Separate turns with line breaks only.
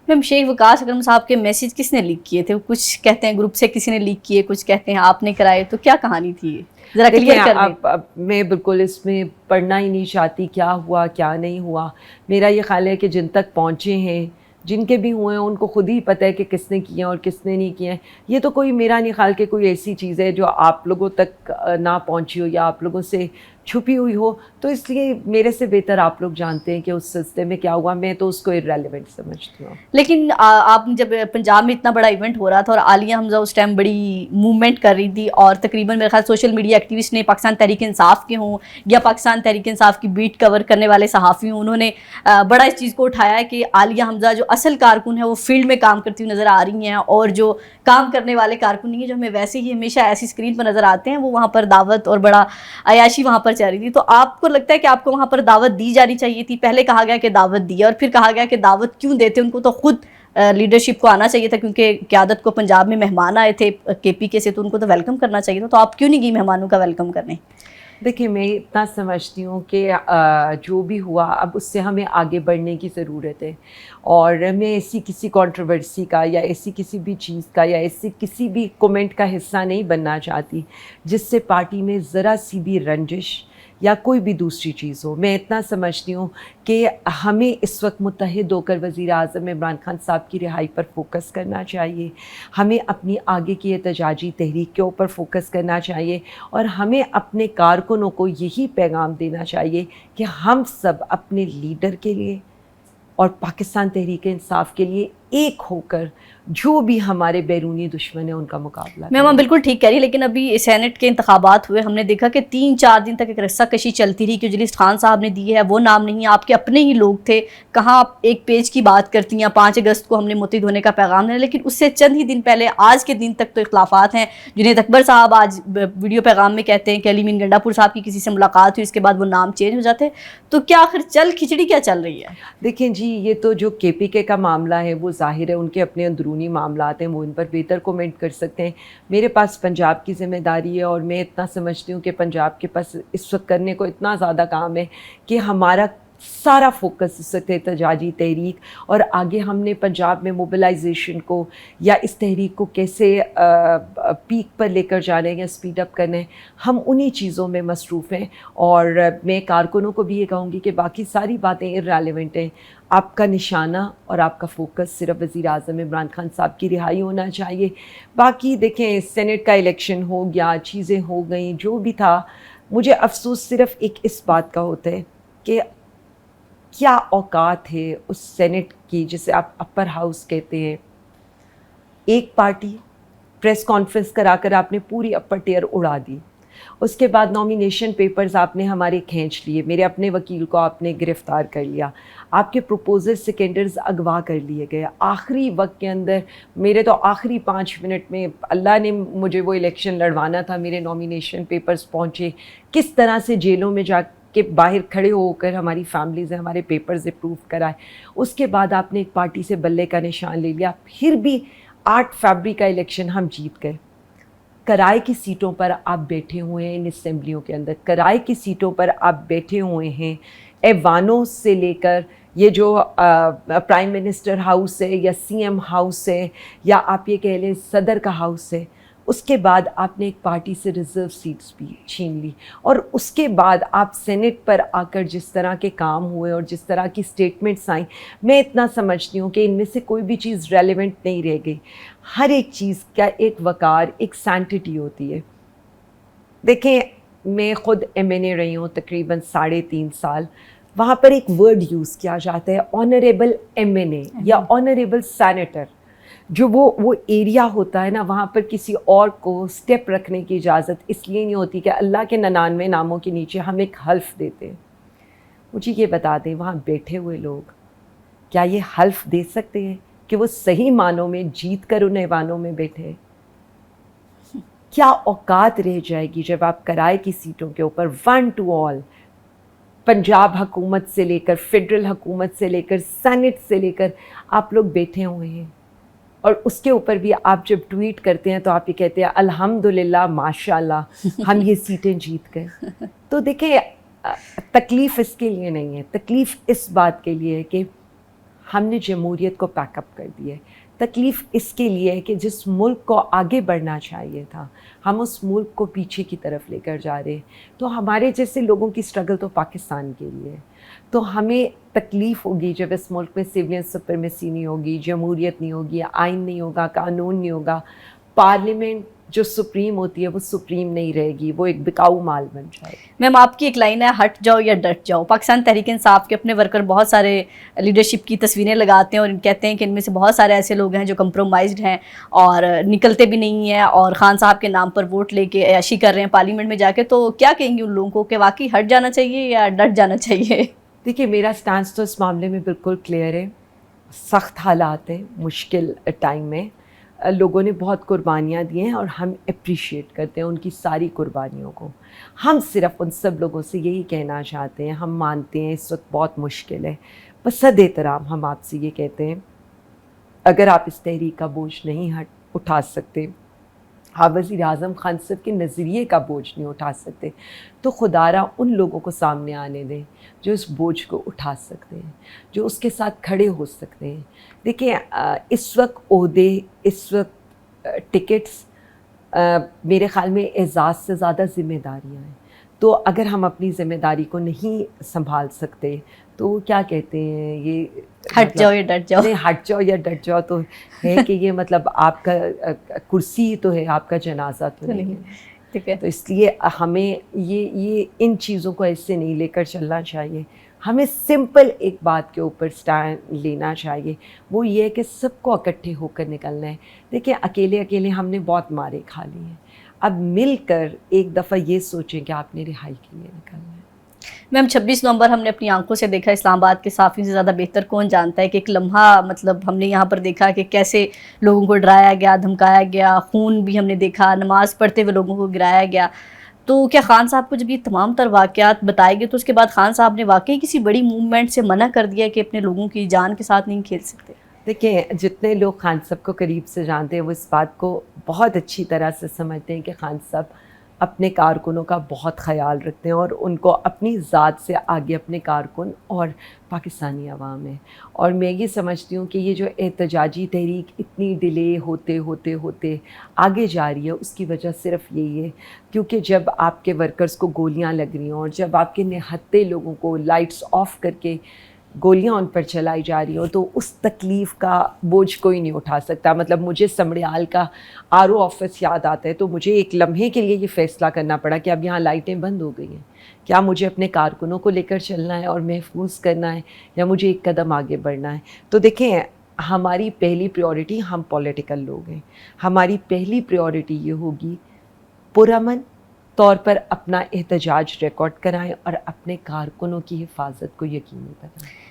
میم شیخ وقاص اکرم صاحب کے میسیج کس نے لیک کیے تھے؟ وہ کچھ کہتے ہیں گروپ سے کسی نے لیک کیے, کچھ کہتے ہیں آپ نے کرائے, تو کیا کہانی تھی ذرا کلیئر کر دیں.
میں بالکل اس میں پڑھنا ہی نہیں چاہتی کیا ہوا کیا نہیں ہوا. میرا یہ خیال ہے کہ جن تک پہنچے ہیں, جن کے بھی ہوئے ہیں, ان کو خود ہی پتہ ہے کہ کس نے کیے ہیں اور کس نے نہیں کیے ہیں. یہ تو کوئی میرا نہیں خیال کہ کوئی ایسی چیز ہے جو آپ لوگوں تک نہ پہنچی ہو یا آپ لوگوں سے چھپی ہوئی ہو, تو اس لیے میرے سے بہتر آپ لوگ جانتے ہیں کہ اس سلسلے میں کیا ہوا. میں تو اس کو irrelevant سمجھتی ہوں.
لیکن آپ جب پنجاب میں اتنا بڑا ایونٹ ہو رہا تھا اور عالیہ حمزہ اس ٹائم بڑی موومنٹ کر رہی تھی, اور تقریباً میرے خیال سوشل میڈیا ایکٹیوسٹ نے پاکستان تحریک انصاف کے ہوں یا پاکستان تحریک انصاف کی بیٹ کور کرنے والے صحافی ہوں, انہوں نے بڑا اس چیز کو اٹھایا ہے کہ عالیہ حمزہ جو اصل کارکن ہے وہ فیلڈ میں کام کرتی ہوئی نظر آ رہی ہیں, اور جو کام کرنے والے کارکن نہیں ہیں جو ہمیں ویسے ہی ہمیشہ ایسی اسکرین پر نظر آتے ہیں, وہ وہاں پر دعوت اور بڑا عیاشی وہاں پر چل رہی تھی. تو آپ کو لگتا ہے کہ آپ کو وہاں پر دعوت دی جانی چاہیے تھی؟ پہلے کہا گیا کہ دعوت دی اور پھر کہا گیا کہ دعوت کیوں دیتے, ان کو تو خود لیڈرشپ کو آنا چاہیے تھا, کیونکہ قیادت کو پنجاب میں مہمان آئے تھے کے پی کے سے, تو ان کو تو ویلکم کرنا چاہیے تھا. تو آپ کیوں نہیں گئی مہمانوں کا ویلکم کرنے؟
دیکھیے میں اتنا سمجھتی ہوں کہ جو بھی ہوا اب اس سے ہمیں آگے بڑھنے کی ضرورت ہے, اور میں ایسی کسی کنٹروورسی کا یا ایسی کسی بھی چیز کا یا ایسی کسی بھی کومنٹ کا حصہ نہیں بننا چاہتی جس سے پارٹی میں ذرا سی بھی رنجش یا کوئی بھی دوسری چیز ہو. میں اتنا سمجھتی ہوں کہ ہمیں اس وقت متحد ہو کر وزیر اعظم عمران خان صاحب کی رہائی پر فوکس کرنا چاہیے, ہمیں اپنی آگے کی احتجاجی تحریک کے اوپر فوکس کرنا چاہیے, اور ہمیں اپنے کارکنوں کو یہی پیغام دینا چاہیے کہ ہم سب اپنے لیڈر کے لیے اور پاکستان تحریک انصاف کے لیے ایک ہو کر جو بھی ہمارے بیرونی دشمن ہیں ان کا مقابلہ کریں.
میں بالکل ٹھیک کہہ رہی, لیکن ابھی سینٹ کے انتخابات ہوئے, ہم نے دیکھا کہ 3-4 دن تک ایک رسہ کشی چلتی رہی کہ جو لسٹ خان صاحب نے دی ہے وہ نام نہیں ہے, آپ کے اپنے ہی لوگ تھے, کہاں آپ ایک پیج کی بات کرتی ہیں 5 اگست کو ہم نے متحد ہونے کا پیغام دینا, لیکن اس سے چند ہی دن پہلے آج کے دن تک تو اختلافات ہیں. جنید اکبر صاحب آج ویڈیو پیغام میں کہتے ہیں کہ علی مین گنڈا پور صاحب کی کسی سے ملاقات ہوئی, اس کے بعد وہ نام چینج ہو جاتے ہیں. تو کیا آخر کھچڑی کیا چل رہی ہے؟
دیکھیں جی, یہ تو جو کے پی کے کا معاملہ ہے وہ ظاہر ہے ان کے اپنے اندرونی معاملات ہیں, وہ ان پر بہتر کومنٹ کر سکتے ہیں. میرے پاس پنجاب کی ذمہ داری ہے, اور میں اتنا سمجھتی ہوں کہ پنجاب کے پاس اس وقت کرنے کو اتنا زیادہ کام ہے کہ ہمارا سارا فوکس اس وقت احتجاجی تحریک, اور آگے ہم نے پنجاب میں موبلائزیشن کو یا اس تحریک کو کیسے پیک پر لے کر جانے یا اسپیڈ اپ کرنے, ہم انہی چیزوں میں مصروف ہیں. اور میں کارکنوں کو بھی یہ کہوں گی کہ باقی ساری باتیں irrelevant ہیں, آپ کا نشانہ اور آپ کا فوکس صرف وزیر اعظم عمران خان صاحب کی رہائی ہونا چاہیے. باقی دیکھیں سینٹ کا الیکشن ہو گیا, چیزیں ہو گئیں, جو بھی تھا, مجھے افسوس صرف ایک اس بات کا ہوتا ہے کہ کیا اوقات ہے اس سینٹ کی جسے آپ اپر ہاؤس کہتے ہیں. ایک پارٹی پریس کانفرنس کرا کر آپ نے پوری اپر ٹیئر اڑا دی, اس کے بعد نامینیشن پیپرز آپ نے ہمارے کھینچ لیے, میرے اپنے وکیل کو آپ نے گرفتار کر لیا, آپ کے پروپوزل سیکنڈرز اغوا کر لیے گئے آخری وقت کے اندر. میرے تو آخری 5 منٹ میں اللہ نے مجھے وہ الیکشن لڑوانا تھا, میرے نامینیشن پیپرز پہنچے, کس طرح سے جیلوں میں جا کے باہر کھڑے ہو کر ہماری فیملیز ہیں ہمارے پیپرز اپروو کرائے. اس کے بعد آپ نے ایک پارٹی سے بلے کا نشان لے لیا, پھر بھی 8 فیبرری کا الیکشن ہم جیت گئے. کرائے کی سیٹوں پر آپ بیٹھے ہوئے ہیں, ان اسمبلیوں کے اندر کرائے کی سیٹوں پر آپ بیٹھے ہوئے ہیں, ایوانوں سے لے کر یہ جو پرائم منسٹر ہاؤس ہے یا سی ایم ہاؤس ہے یا آپ یہ کہہ لیں صدر کا ہاؤس ہے. اس کے بعد آپ نے ایک پارٹی سے ریزرو سیٹس بھی چھین لی, اور اس کے بعد آپ سینٹ پر آ کر جس طرح کے کام ہوئے اور جس طرح کی اسٹیٹمنٹس آئیں, میں اتنا سمجھتی ہوں کہ ان میں سے کوئی بھی چیز ریلیونٹ نہیں رہ گئی. ہر ایک چیز کا ایک وقار, ایک سینٹٹی ہوتی ہے. دیکھیں میں خود ایم این اے رہی ہوں تقریباً 3.5 سال, وہاں پر ایک ورڈ یوز کیا جاتا ہے آنریبل ایم این اے یا آنریبل سینیٹر. جو وہ ایریا ہوتا ہے نا, وہاں پر کسی اور کو سٹیپ رکھنے کی اجازت اس لیے نہیں ہوتی کہ اللہ کے 99 ناموں کے نیچے ہم ایک حلف دیتے ہیں. مجھے یہ بتا دیں وہاں بیٹھے ہوئے لوگ کیا یہ حلف دے سکتے ہیں کہ وہ صحیح معنوں میں جیت کر ان ایوانوں میں بیٹھے؟ کیا اوقات رہ جائے گی جب آپ کرائے کی سیٹوں کے اوپر 1 to all پنجاب حکومت سے لے کر فیڈرل حکومت سے لے کر سینٹ سے لے کر آپ لوگ بیٹھے ہوئے ہیں, اور اس کے اوپر بھی آپ جب ٹویٹ کرتے ہیں تو آپ یہ کہتے ہیں الحمدللہ ماشاء اللہ ہم یہ سیٹیں جیت گئے. تو دیکھیں تکلیف اس کے لیے نہیں ہے, تکلیف اس بات کے لیے ہے کہ ہم نے جمہوریت کو پیک اپ کر دیا ہے. تکلیف اس کے لیے ہے کہ جس ملک کو آگے بڑھنا چاہیے تھا ہم اس ملک کو پیچھے کی طرف لے کر جا رہے ہیں. تو ہمارے جیسے لوگوں کی اسٹرگل تو پاکستان کے لیے ہے. تو ہمیں تکلیف ہوگی جب اس ملک میں سویلین سپرمیسی نہیں ہوگی, جمہوریت نہیں ہوگی, آئین نہیں ہوگا, قانون نہیں ہوگا, پارلیمنٹ جو سپریم ہوتی ہے وہ سپریم نہیں رہے گی, وہ ایک بکاؤ مال بن جائے گی.
میم آپ کی ایک لائن ہے, ہٹ جاؤ یا ڈٹ جاؤ. پاکستان تحریک انصاف کے اپنے ورکر بہت سارے لیڈرشپ کی تصویریں لگاتے ہیں اور کہتے ہیں کہ ان میں سے بہت سارے ایسے لوگ ہیں جو کمپرومائزڈ ہیں اور نکلتے بھی نہیں ہیں اور خان صاحب کے نام پر ووٹ لے کے عیاشی کر رہے ہیں پارلیمنٹ میں جا کے. تو کیا کہیں گے ان لوگوں کو کہ واقعی ہٹ جانا چاہیے یا ڈٹ جانا چاہیے؟
دیکھیے میرا سٹانس تو اس معاملے میں بالکل کلیئر ہے. سخت حالات ہیں, مشکل ٹائم میں لوگوں نے بہت قربانیاں دی ہیں اور ہم اپریشیٹ کرتے ہیں ان کی ساری قربانیوں کو. ہم صرف ان سب لوگوں سے یہی کہنا چاہتے ہیں, ہم مانتے ہیں اس وقت بہت مشکل ہے, بس صد احترام ہم آپ سے یہ کہتے ہیں اگر آپ اس تحریک کا بوجھ نہیں اٹھا سکتے, آپ وزیر اعظم خان صاحب کے نظریے کا بوجھ نہیں اٹھا سکتے, تو خدارہ ان لوگوں کو سامنے آنے دیں جو اس بوجھ کو اٹھا سکتے ہیں, جو اس کے ساتھ کھڑے ہو سکتے ہیں. دیکھیں اس وقت عہدے, اس وقت ٹکٹس, میرے خیال میں اعزاز سے زیادہ ذمہ داریاں ہیں. تو اگر ہم اپنی ذمہ داری کو نہیں سنبھال سکتے تو کیا کہتے ہیں یہ
ہٹ جاؤ یا ڈٹ جاؤ.
نہیں, ہٹ جاؤ یا ڈٹ جاؤ تو ہے کہ یہ مطلب آپ کا کرسی تو ہے, آپ کا جنازہ تو نہیں ہے.
ٹھیک ہے,
تو اس لیے ہمیں یہ ان چیزوں کو ایسے نہیں لے کر چلنا چاہیے. ہمیں سمپل ایک بات کے اوپر سٹینڈ لینا چاہیے, وہ یہ ہے کہ سب کو اکٹھے ہو کر نکلنا ہے. دیکھیں اکیلے ہم نے بہت مارے کھا لی ہیں, اب مل کر ایک دفعہ یہ سوچیں کہ آپ نے رہائی کے لیے نکلنا ہے.
میم 26 نومبر ہم نے اپنی آنکھوں سے دیکھا, اسلام آباد کے صحافیوں سے زیادہ بہتر کون جانتا ہے کہ ایک لمحہ مطلب ہم نے یہاں پر دیکھا کہ کیسے لوگوں کو ڈرایا گیا, دھمکایا گیا, خون بھی ہم نے دیکھا, نماز پڑھتے ہوئے لوگوں کو گرایا گیا. تو کیا خان صاحب کو جب یہ تمام تر واقعات بتائے گئے تو اس کے بعد خان صاحب نے واقعی کسی بڑی موومنٹ سے منع کر دیا کہ اپنے لوگوں کی جان کے ساتھ نہیں کھیل سکتے؟
دیکھیں جتنے لوگ خان صاحب کو قریب سے جانتے ہیں وہ اس بات کو بہت اچھی طرح سے سمجھتے ہیں کہ خان صاحب اپنے کارکنوں کا بہت خیال رکھتے ہیں اور ان کو اپنی ذات سے آگے اپنے کارکن اور پاکستانی عوام ہے. اور میں یہ سمجھتی ہوں کہ یہ جو احتجاجی تحریک اتنی ڈیلے ہوتے آگے جا رہی ہے اس کی وجہ صرف یہی ہے کیونکہ جب آپ کے ورکرز کو گولیاں لگ رہی ہوں اور جب آپ کے نہتے لوگوں کو لائٹس آف کر کے گولیاں ان پر چلائی جا رہی ہوں تو اس تکلیف کا بوجھ کوئی نہیں اٹھا سکتا. مطلب مجھے سمڑیال کا RO آفس یاد آتا ہے تو مجھے ایک لمحے کے لیے یہ فیصلہ کرنا پڑا کہ اب یہاں لائٹیں بند ہو گئی ہیں, کیا مجھے اپنے کارکنوں کو لے کر چلنا ہے اور محفوظ کرنا ہے یا مجھے ایک قدم آگے بڑھنا ہے. تو دیکھیں ہماری پہلی پریورٹی, ہم پولیٹیکل لوگ ہیں, ہماری پہلی پریورٹی یہ ہوگی پرامن طور پر اپنا احتجاج ریکارڈ کرائیں اور اپنے کارکنوں کی حفاظت کو یقینی بنائیں.